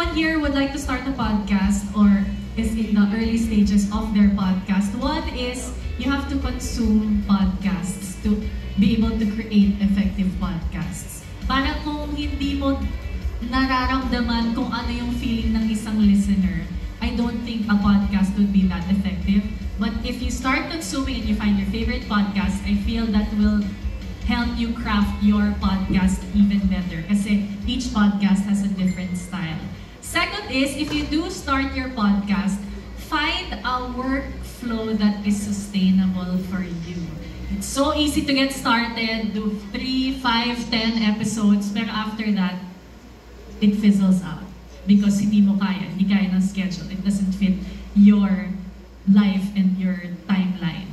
anyone here would like to start a podcast or is in the early stages of their podcast, one is you have to consume podcasts to be able to create effective podcasts. Para kung hindi mo nararamdaman kung ano yung feeling ng isang listener, I don't think a podcast would be that effective. But if you start consuming and you find your favorite podcast, I feel that will help you craft your podcast even better kasi each podcast has a different style. Second is, if you do start your podcast, find a workflow that is sustainable for you. It's so easy to get started, do 3, 5, 10 episodes, pero after that, it fizzles out because hindi kaya ng schedule. It doesn't fit your life and your timeline.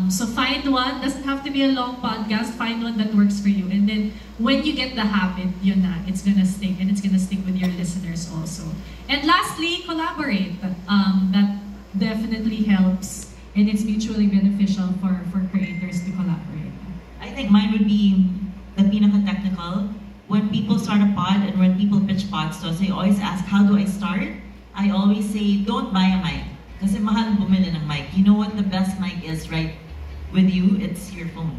So find one, doesn't have to be a long podcast, find one that works for you. And then when you get the habit, yun na, it's gonna stick and it's gonna stick with your listeners also. And lastly, collaborate. That definitely helps and it's mutually beneficial for creators to collaborate. I think mine would be the pinaka-technical. When people start a pod and when people pitch pods to us, they always ask, how do I start? I always say, don't buy a mic. Kasi mahal bumili ng mic. You know what the best mic is right with you? It's your phone.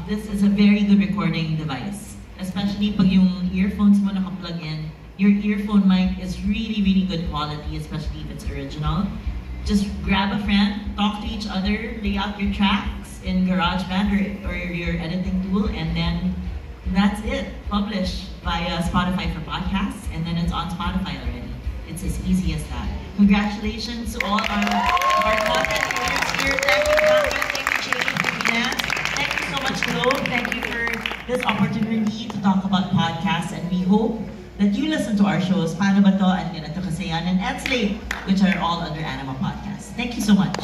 This is a very good recording device. Especially pag yung earphones mo naka-plug in, your earphone mic is really, really good quality, especially if it's original. Just grab a friend, talk to each other, lay out your tracks in GarageBand or your editing tool, and then that's it. Publish via Spotify for podcasts, and then it's on Spotify already. It's as easy as that. Congratulations to all our content creators here. Thank you, Barbara. Thank you, Jay, for Finance. Thank you so much, Globe. Thank you for this opportunity to talk about podcasts, and we hope that you listen to our shows, Paano Ba To, and Ganito Kasi Yan, and Slate, which are all under Anima Podcast. Thank you so much.